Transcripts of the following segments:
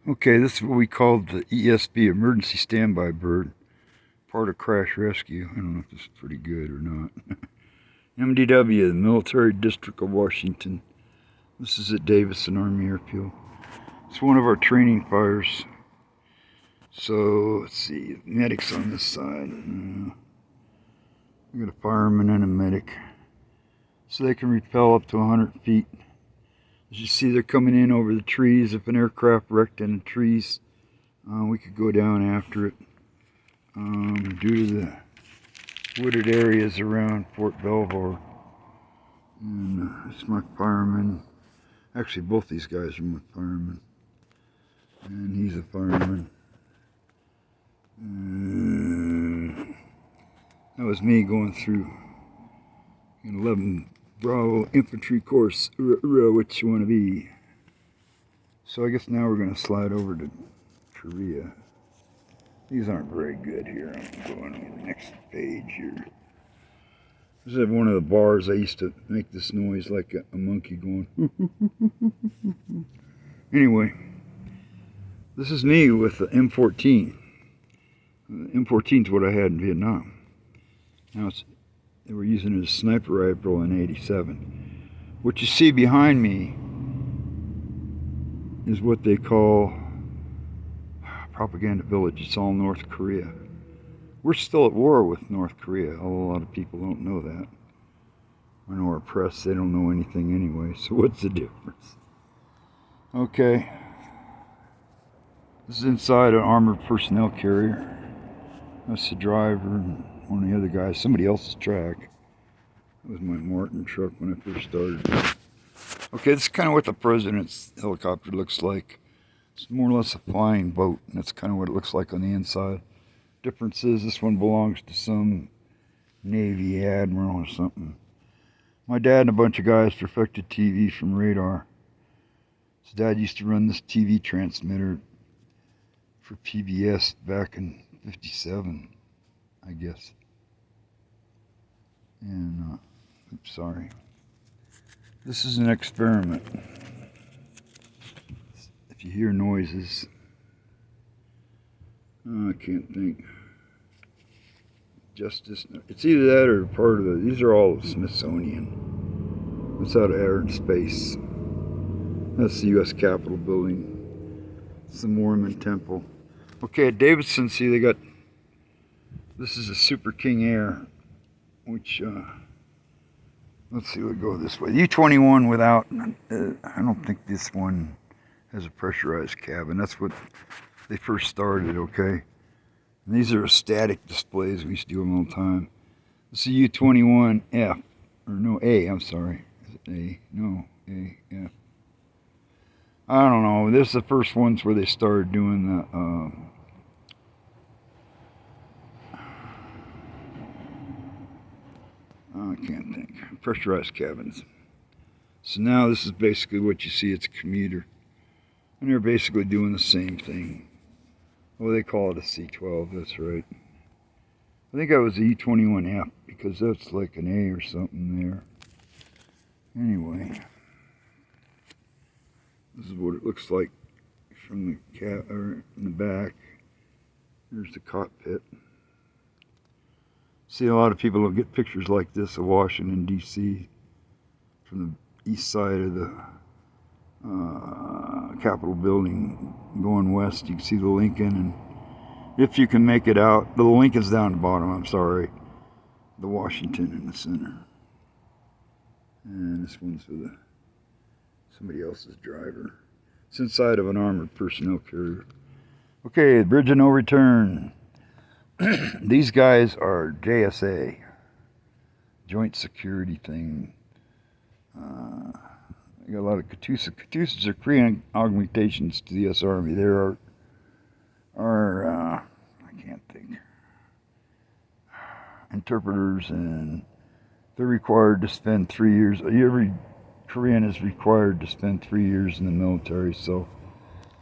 Okay, this is what we call the ESB, Emergency Standby Bird, part of Crash Rescue. I don't know if this is pretty good or not. MDW, the Military District of Washington. This is at Davison Army Air. It's one of our training fires. So, let's see, medics on this side. We got a fireman and a medic. So they can rappel up to 100 feet. As you see, they're coming in over the trees. If an aircraft wrecked in the trees, we could go down after it. Due to the wooded areas around Fort Belvoir. And it's my fireman. Actually, both these guys are my firemen. And he's a fireman. That was me going through an 11 Bravo infantry course, what you want to be. So I guess now we're going to slide over to Korea. These aren't very good here. I'm going on the next page here. This is one of the bars I used to make this noise like a monkey going. Anyway, this is me with the M14. The M14 is what I had in Vietnam. Now they were using it as a sniper rifle in '87. What you see behind me is what they call propaganda village. It's all North Korea. We're still at war with North Korea. A lot of people don't know that. I know our press, they don't know anything anyway, so what's the difference? Okay. This is inside an armored personnel carrier. That's the driver and one of the other guys, somebody else's track. That was my Martin truck when I first started. Okay, this is kind of what the president's helicopter looks like. It's more or less a flying boat, and that's kind of what it looks like on the inside. Difference is this one belongs to some Navy admiral or something. My dad and a bunch of guys perfected TV from radar. His dad used to run this TV transmitter for PBS back in '57, I guess. And, oops, sorry. This is an experiment. If you hear noises, I can't think. Justice, it's either that or part of the, these are all Smithsonian. It's out of Air and Space. That's the U.S. Capitol building. It's the Mormon temple. Okay, at Davison, see they got, this is a Super King Air, which, let's see, we'll go this way. U-21 without, I don't think this one has a pressurized cabin. That's what they first started, okay? And these are static displays. We used to do them all the time. This is a U-21F, or no, A, I'm sorry. Is it A? No, A, F. I don't know. This is the first ones where they started doing the, I can't think. Pressurized cabins. So now this is basically what you see. It's a commuter. And they're basically doing the same thing. Well, they call it a C-12, that's right. I think that was a U-21F because that's like an A or something there. Anyway, this is what it looks like from the or in the back. There's the cockpit. See, a lot of people will get pictures like this of Washington, D.C. from the east side of the Capitol building going west. You can see the Lincoln, and if you can make it out, the Lincoln's down the bottom, I'm sorry. The Washington in the center. And this one's with somebody else's driver. It's inside of an armored personnel carrier. Okay, bridge of no return. These guys are JSA, Joint Security thing. I got a lot of Katusas. Katusas are Korean augmentations to the U.S. Army. There are I can't think, interpreters, and they're required to spend 3 years. Every Korean is required to spend 3 years in the military. So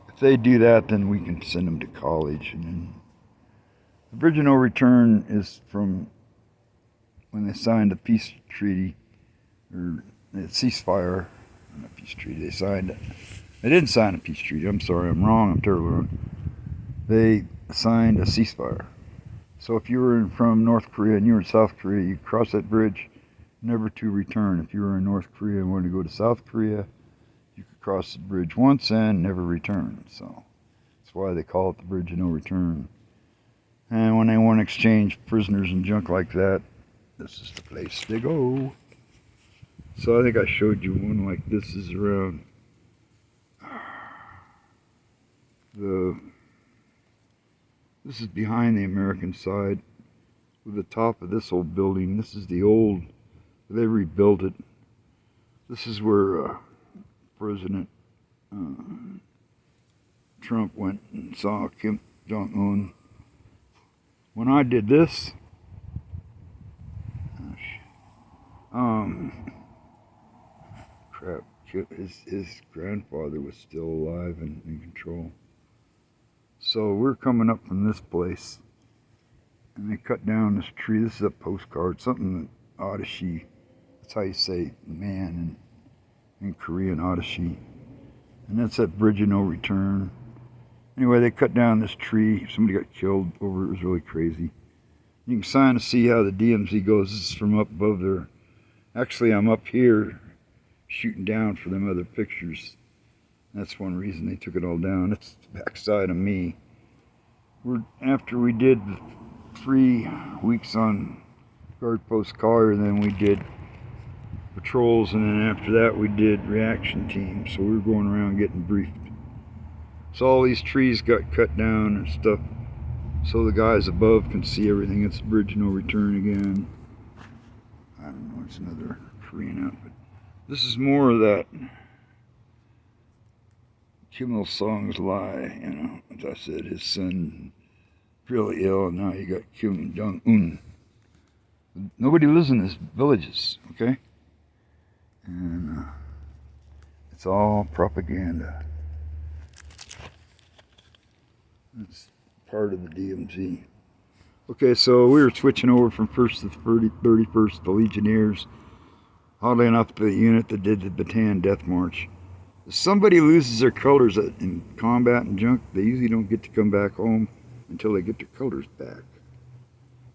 if they do that, then we can send them to college. And then the bridge of no return is from when they signed the peace treaty, or the ceasefire, not peace treaty, they signed it They didn't sign a peace treaty. I'm sorry, I'm wrong. I'm terribly wrong. They signed a ceasefire. So if you were from North Korea and you were in South Korea, you cross that bridge, never to return. If you were in North Korea and wanted to go to South Korea, you could cross the bridge once and never return. So that's why they call it the bridge of no return. And when they want to exchange prisoners and junk like that, this is the place to go. So I think I showed you one like this is around this is behind the American side with the top of this old building. This is the old, they rebuilt it. This is where President Trump went and saw Kim Jong-un. When I did this, crap, his grandfather was still alive and in control. So we're coming up from this place, and they cut down this tree. This is a postcard, something that Adashi, that's how you say man in Korean, Adashi. And that's that bridge of no return. Anyway, they cut down this tree. Somebody got killed over it. It was really crazy. You can sign to see how the DMZ goes. This is from up above there. Actually, I'm up here shooting down for them other pictures. That's one reason they took it all down. It's the backside of me. After we did the 3 weeks on guard post Collier, then we did patrols, and then after that we did reaction teams. So we were going around getting briefed. So all these trees got cut down and stuff, so the guys above can see everything. It's the bridge no return again. I don't know, it's another Korean outfit. This is more of that Kim Il-sung's lie, you know. As I said, his son really ill, and now you got Kim Jong-un. Nobody lives in these villages, okay? And it's all propaganda. It's part of the DMZ. Okay, so we were switching over from 1st to 31st, the Legionnaires. Oddly enough, the unit that did the Bataan Death March. If somebody loses their colors in combat and junk, they usually don't get to come back home until they get their colors back.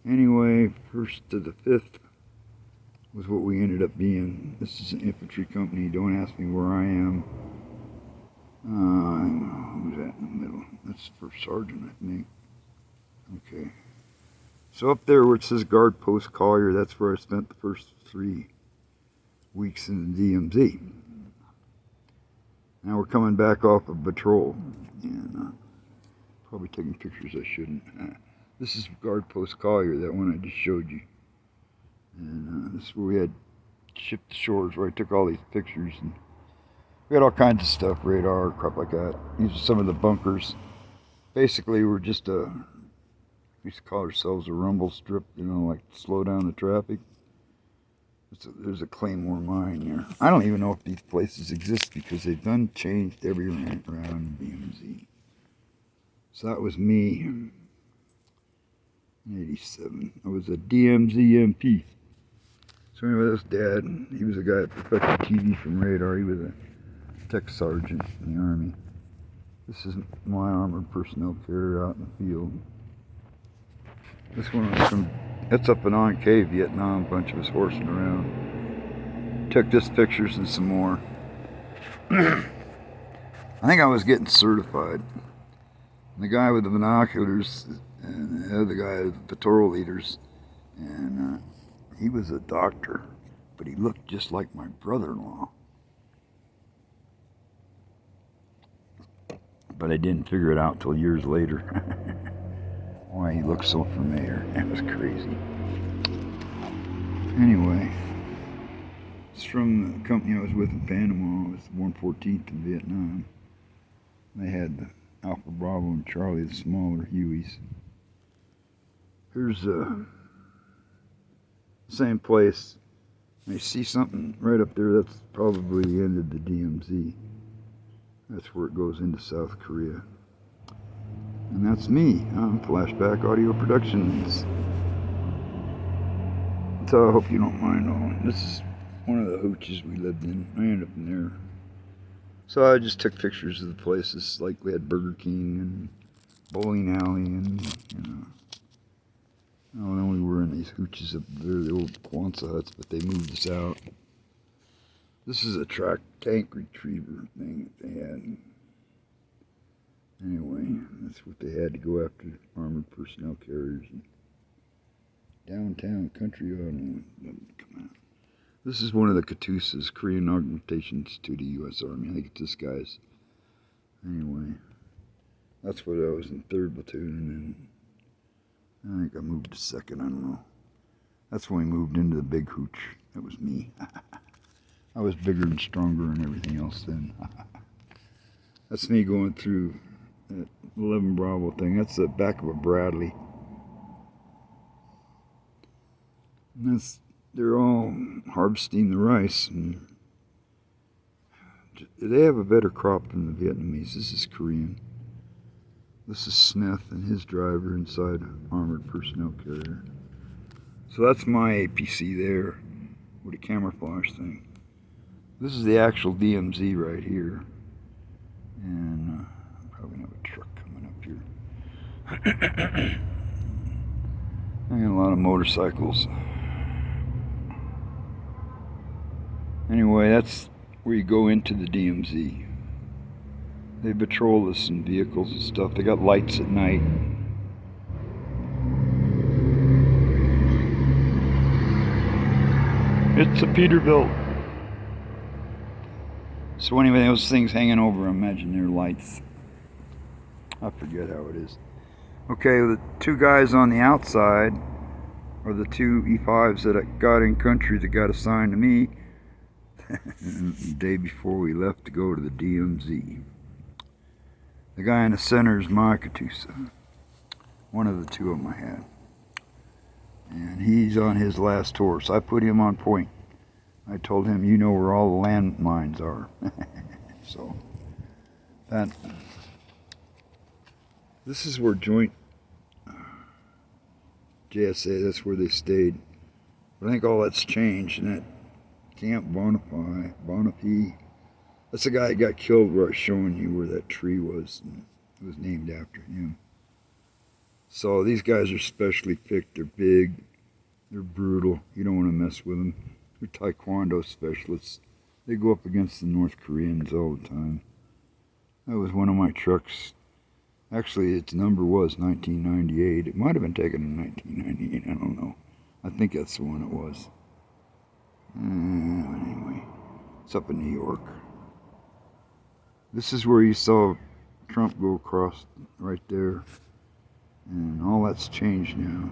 Anyway, 1st to the 5th was what we ended up being. This is an infantry company. Don't ask me where I am. Who's that in the middle? That's First Sergeant, I think. Okay. So up there where it says Guard Post Collier, that's where I spent the first 3 weeks in the DMZ. Now we're coming back off of patrol, and probably taking pictures I shouldn't. This is Guard Post Collier, that one I just showed you. And this is where we had shipped the shores, where I took all these pictures, and we had all kinds of stuff, radar, crap like that. These are some of the bunkers. Basically, we're just we used to call ourselves a rumble strip, you know, like slow down the traffic. There's a Claymore mine there. I don't even know if these places exist because they've done changed every rank around DMZ. So that was me in 87. I was a DMZ MP. So anyway, that's Dad. He was a guy that perfected TV from radar. He was a tech sergeant in the Army. This is my armored personnel carrier out in the field. This one was from, that's up in Onk, Vietnam, a bunch of us horsing around. Took this pictures and some more. I think I was getting certified. And the guy with the binoculars and the other guy, the patrol leaders, and he was a doctor, but he looked just like my brother-in-law. But I didn't figure it out till years later. Why he looked so familiar. That was crazy. Anyway, it's from the company I was with in Panama. It was 114th in Vietnam. They had the Alpha Bravo and Charlie, the smaller Hueys. Here's the same place. You see something right up there, that's probably the end of the DMZ. That's where it goes into South Korea. And that's me on Flashback Audio Productions. So I hope you don't mind all. This is one of the hooches we lived in. I ended up in there. So I just took pictures of the places, like we had Burger King and bowling alley, and you know. Oh, then we were in these hooches up there, the old Quonset huts, but they moved us out. This is a tank retriever thing that they had. Anyway, that's what they had to go after, armored personnel carriers. And downtown country auto doesn't come out. This is one of the Katusas, Korean augmentations to the U.S. Army. I think it's this guy's. Anyway, that's what I was in 3rd Platoon, and then I think I moved to 2nd, I don't know. That's when we moved into the big hooch. That was me. I was bigger and stronger and everything else then. That's me going through that 11 Bravo thing. That's the back of a Bradley. And they're all harvesting the rice. And they have a better crop than the Vietnamese. This is Korean. This is Smith and his driver inside an armored personnel carrier. So that's my APC there with a camouflage thing. This is the actual DMZ right here. And I'm probably gonna have a truck coming up here. And a lot of motorcycles. Anyway, that's where you go into the DMZ. They patrol this in vehicles and stuff. They got lights at night. It's a Peterbilt. So anyway, those things hanging over, imagine they're lights. I forget how it is. Okay, the 2 guys on the outside are the 2 E5s that I got in country that got assigned to me the day before we left to go to the DMZ. The guy in the center is my Katusa. One of the 2 of them I had. And he's on his last tour, so I put him on point. I told him, you know where all the landmines are. So, this is where Joint JSA, that's where they stayed. But I think all that's changed, and that Camp Bonifay, that's the guy that got killed where I was showing you where that tree was, and it was named after him. So these guys are specially picked. They're big, they're brutal, you don't want to mess with them. They're Taekwondo specialists. They go up against the North Koreans all the time. That was one of my trucks. Actually, its number was 1998. It might have been taken in 1998, I don't know. I think that's the one it was. Anyway, it's up in New York. This is where you saw Trump go across right there. And all that's changed now.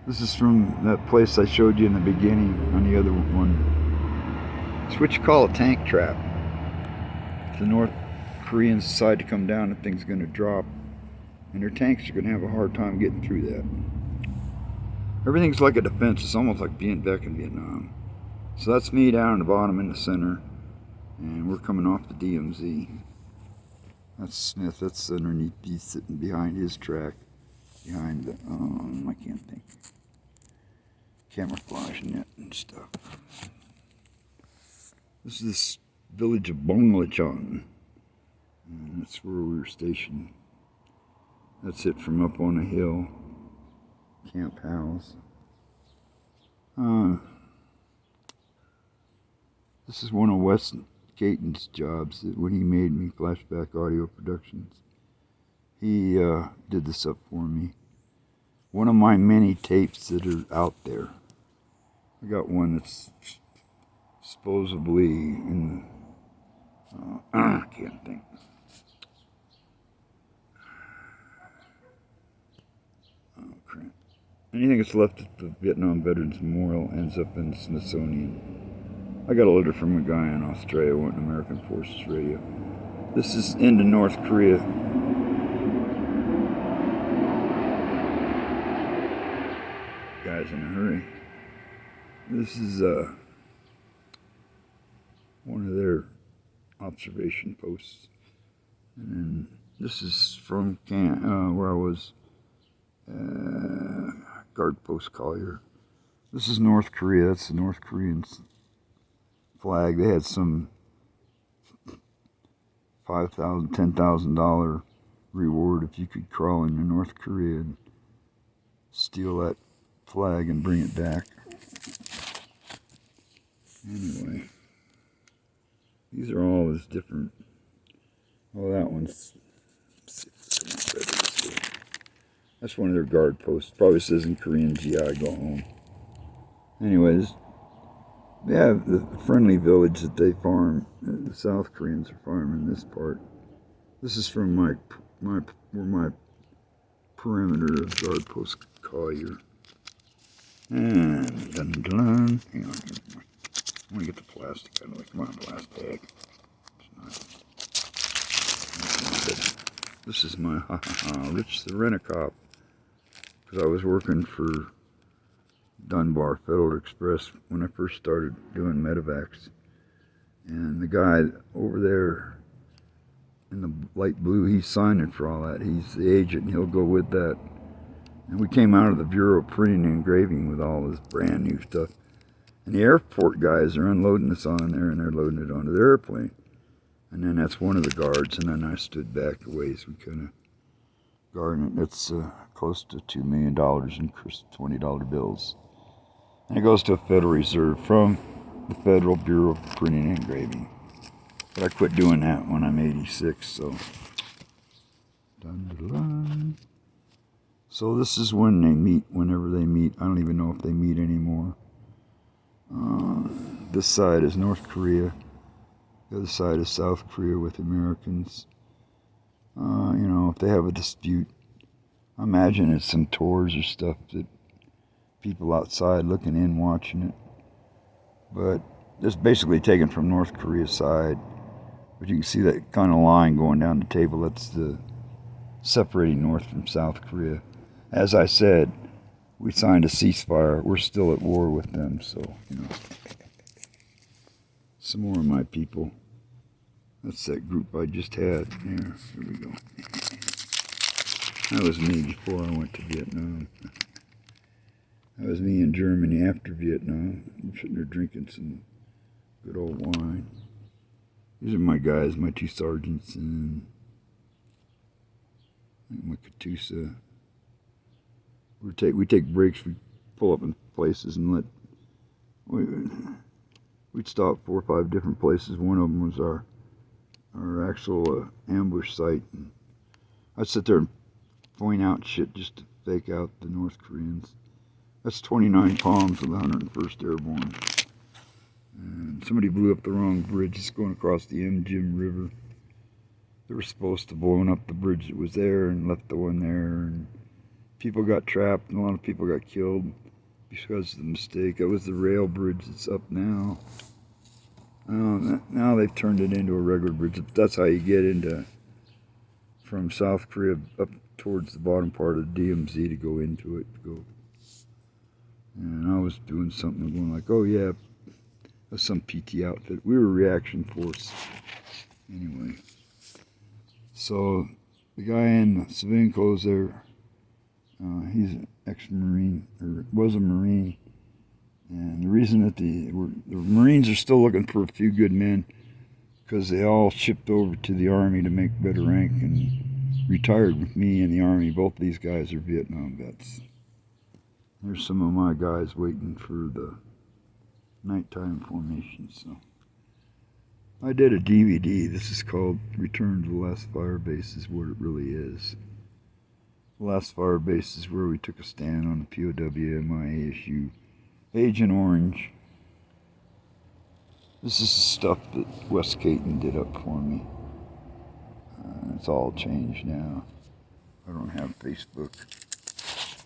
This is from that place I showed you in the beginning on the other one. It's what you call a tank trap. If the North Koreans decide to come down, the thing's going to drop. And their tanks are going to have a hard time getting through that. Everything's like a defense. It's almost like being back in Vietnam. So that's me down in the bottom in the center. And we're coming off the DMZ. That's Smith. That's underneath. He's sitting behind his track. Behind the, I can't think. Camouflage net and stuff. This is this village of Bonglachon. And that's where we were stationed. That's it from up on the hill. Camp House. This is one of Wes Caton's jobs that when he made me Flashback Audio Productions. He did this up for me. One of my many tapes that are out there. I got one that's supposedly in I can't think. Oh crap. Anything that's left at the Vietnam Veterans Memorial ends up in the Smithsonian. I got a letter from a guy in Australia wanting American Forces Radio. This is into North Korea. Guys in a hurry. This is one of their observation posts, and then this is from where I was, guard post Collier. This is North Korea. That's the North Korean flag. They had some $5,000, $10,000 reward if you could crawl into North Korea and steal that flag and bring it back. Anyway, these are all as different. Oh, that one's. That's one of their guard posts. Probably says in Korean, GI, go home. Anyways, they have the friendly village that they farm. The South Koreans are farming this part. This is from where my perimeter of guard post collier. And dun dun. Hang on. I want to get the plastic out of it. Come on, plastic. This is my Rich the Rent-A-Cop. Because I was working for Dunbar Federal Express when I first started doing medevacs. And the guy over there in the light blue, he's signing for all that. He's the agent, and he'll go with that. And we came out of the Bureau of Printing and Engraving with all this brand new stuff. And the airport guys are unloading us on there, and they're loading it onto their airplane. And then that's one of the guards, and then I stood back away so we couldn't guard it. It's close to $2 million in $20 bills. And it goes to a Federal Reserve from the Federal Bureau of Printing and Engraving. But I quit doing that when I'm 86, so. Dun, dun, dun. So this is when they meet, whenever they meet. I don't even know if they meet anymore. This side is North Korea. The other side is South Korea with Americans. You know, if they have a dispute, I imagine it's some tours or stuff that people outside looking in watching it. But this is basically taken from North Korea's side. But you can see that kind of line going down the table. That's the separating North from South Korea. As I said, we signed a ceasefire. We're still at war with them, so, you know. Some more of my people. That's that group I just had. Here we go. That was me before I went to Vietnam. That was me in Germany after Vietnam. I'm sitting there drinking some good old wine. These are my guys, my two sergeants, and my Katusa. We take breaks. We pull up in places and we'd stop 4 or 5 different places. One of them was our actual ambush site. And I'd sit there and point out shit just to fake out the North Koreans. That's 29 Palms with the 101st Airborne. And somebody blew up the wrong bridge. It's going across the Jim River. They were supposed to blow up the bridge that was there and left the one there. And people got trapped and a lot of people got killed because of the mistake. That was the rail bridge that's up now. Now they've turned it into a regular bridge. That's how you get from South Korea up towards the bottom part of the DMZ to go into it. And I was doing something going like, oh yeah, that's some PT outfit. We were reaction force. Anyway. So the guy in the civilian clothes there, he's an ex-Marine, or was a Marine. And the reason that the Marines are still looking for a few good men, because they all shipped over to the Army to make better rank and retired with me in the Army. Both these guys are Vietnam vets. There's some of my guys waiting for the nighttime formation. So I did a DVD. This is called Return to the Last Fire Base, is what it really is. The last fire base is where we took a stand on the POW MIASU Agent Orange. This is the stuff that Wes Caton did up for me. It's all changed now. I don't have Facebook.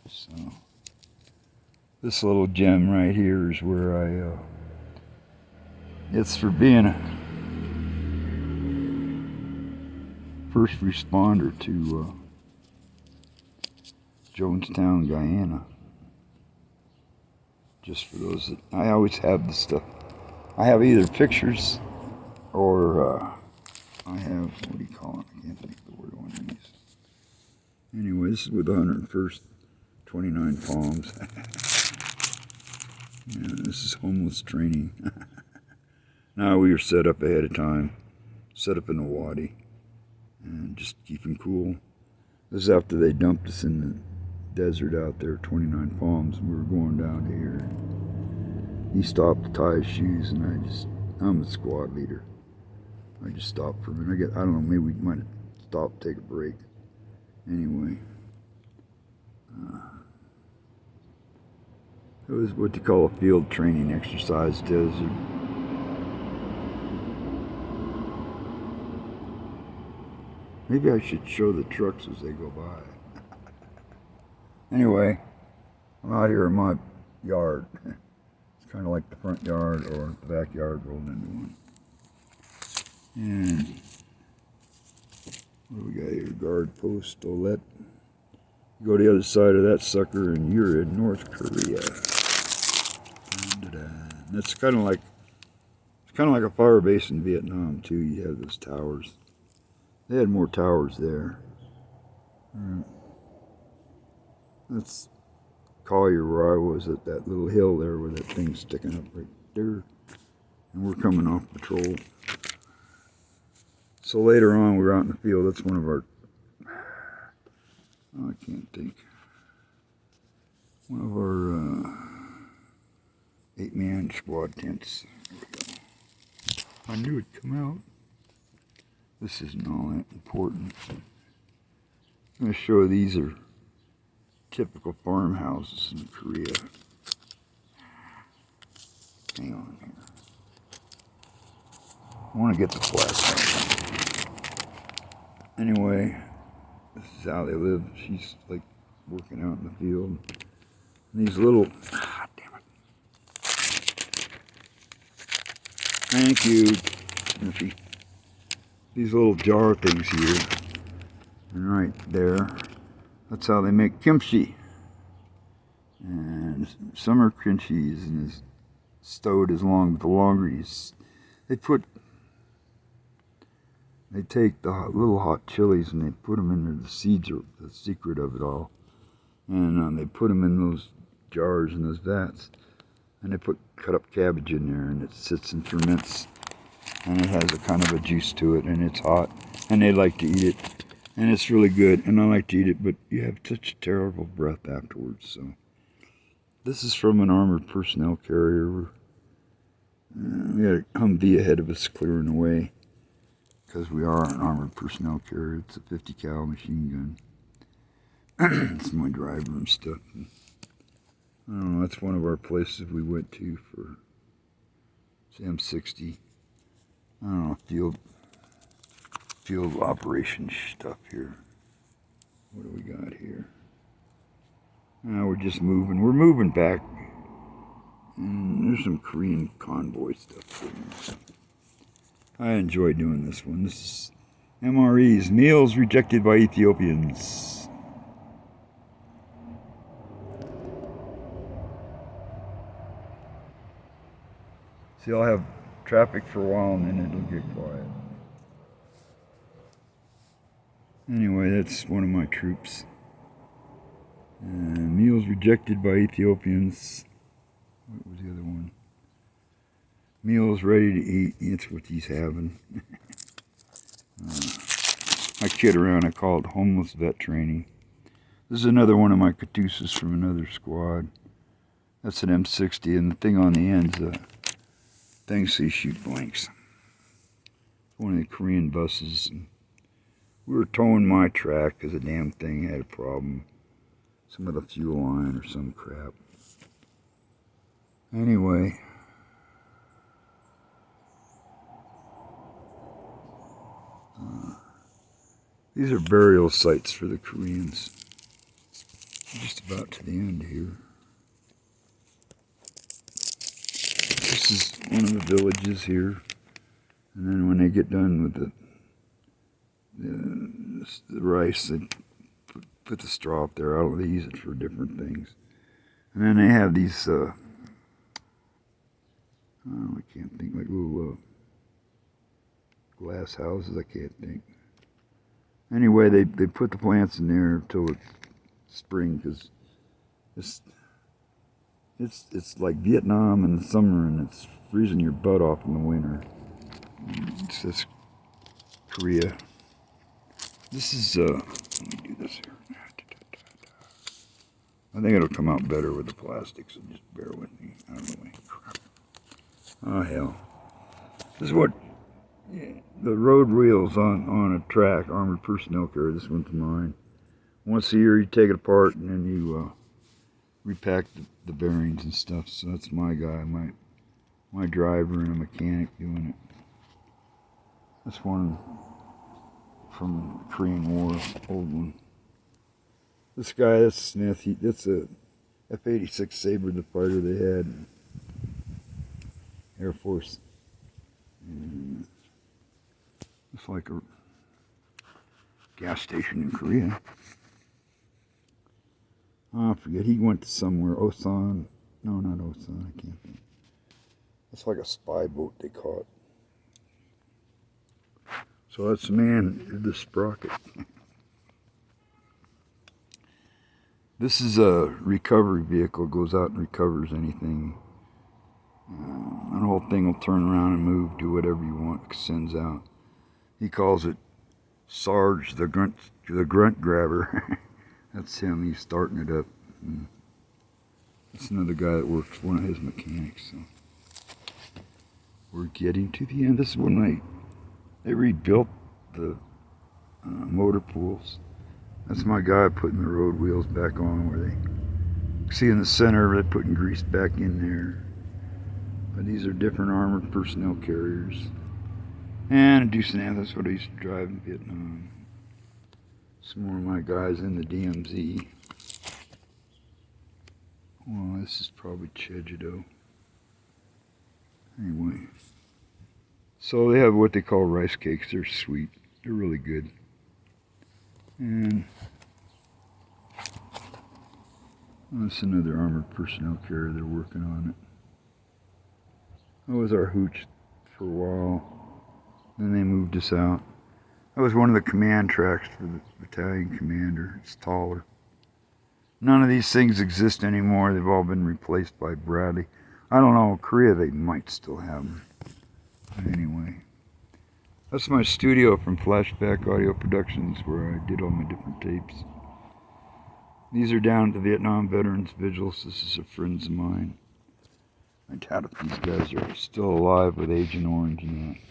So this little gem right here is where it's for being a first responder to Jonestown, Guyana. Just for those that, I always have the stuff. I have either pictures or I have, what do you call it? I can't think of the word I want to use. Anyway, this is with the 101st 29 Palms. Yeah, this is homeless training. Now we were set up ahead of time, set up in a wadi. and just keeping cool. This is after they dumped us in the desert out there, 29 Palms. We were going down to here. He stopped to tie his shoes, and I'm the squad leader. I just stopped for a minute. I don't know, maybe we might have stopped, take a break. Anyway, it was what they call a field training exercise desert. Maybe I should show the trucks as they go by. Anyway, I'm out here in my yard. It's kind of like the front yard or the backyard rolled into one. And what do we got here? Guard post, Olet. You go to the other side of that sucker and you're in North Korea. And that's kind of like a fire base in Vietnam too. You have those towers. They had more towers there. That's Collier where I was at that little hill there where that thing's sticking up right there. And we're coming off patrol. So later on we were out in the field. That's one of our, I can't think. One of our 8-man squad tents. There we go. I knew it'd come out. This isn't all that important. I'm going to show you these are typical farmhouses in Korea. Hang on here. I want to get the flashlight. Anyway, this is how they live. She's like working out in the field. And these little, damn it. Thank you, Murphy. These little jar things here, and right there, that's how they make kimchi. And some are kimchis and is stowed as long, but the longer they take the little hot chilies and they put them in there. The seeds are the secret of it all. And they put them in those jars and those vats, and they put cut up cabbage in there, and it sits and ferments. And it has a kind of a juice to it, and it's hot, and they like to eat it, and it's really good, and I like to eat it, but you have such a terrible breath afterwards. So this is from an armored personnel carrier. We had a Humvee ahead of us clearing away because we are an armored personnel carrier. It's a 50 cal machine gun. It's my driver and stuff. I don't know, that's one of our places we went to for M60. I don't know, field operation stuff here. What do we got here? Now we're just moving. We're moving back. And there's some Korean convoy stuff in there. I enjoy doing this one. This is MREs, meals rejected by Ethiopians. See, I'll have traffic for a while and then it'll get quiet. Anyway, that's one of my troops. Meals rejected by Ethiopians. What was the other one? Meals ready to eat. It's what he's having. I kid around. I call it homeless vet training. This is another one of my Katusas from another squad. That's an M60, and the thing on the end's a thing so you shoot blanks. One of the Korean buses. And we were towing my track because the damn thing had a problem. Some of the fuel line or some crap. Anyway. These are burial sites for the Koreans. Just about to the end here. This is one of the villages here. And then when they get done with the rice, they put the straw up there. They use it for different things. And then they have these, I can't think, like little glass houses, I can't think. Anyway, they put the plants in there until it's spring, because it's like Vietnam in the summer and it's freezing your butt off in the winter. It's just Korea. This is, let me do this here. I think it'll come out better with the plastic, so just bear with me. I don't know. Crap. Oh, hell. This is what, yeah, the road wheels on a track, armored personnel carrier. This one's mine. Once a year, you take it apart and then you repack the bearings and stuff. So that's my guy, my driver and a mechanic doing it. That's one from the Korean War, old one. This guy, that's Smith. That's a F-86 Sabre, the fighter they had, Air Force. And it's like a gas station in Korea. Oh, I forget. He went to somewhere. Osan. No, not Osan. I can't think. It's like a spy boat they caught. So that's the man who did the sprocket. This is a recovery vehicle. Goes out and recovers anything. That whole thing will turn around and move, do whatever you want, sends out. He calls it Sarge the grunt grabber. That's him. He's starting it up. That's another guy that works, one of his mechanics. So we're getting to the end. This is when they rebuilt the motor pools. That's my guy putting the road wheels back on where they see in the center. They're putting grease back in there. But these are different armored personnel carriers. And a Deuce-and-a-half, that's what I used to drive in Vietnam. Some more of my guys in the DMZ. Well, this is probably Chejudo. Anyway. So they have what they call rice cakes. They're sweet. They're really good. And that's another armored personnel carrier. They're working on it. That was our hooch for a while. Then they moved us out. That was one of the command tracks for the battalion commander. It's taller. None of these things exist anymore. They've all been replaced by Bradley. I don't know. Korea, they might still have them. But anyway. That's my studio from Flashback Audio Productions where I did all my different tapes. These are down at the Vietnam Veterans Vigils. This is a friends of mine. I doubt if these guys are still alive with Agent Orange and that.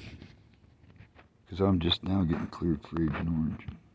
Because I'm just now getting cleared for Agent Orange.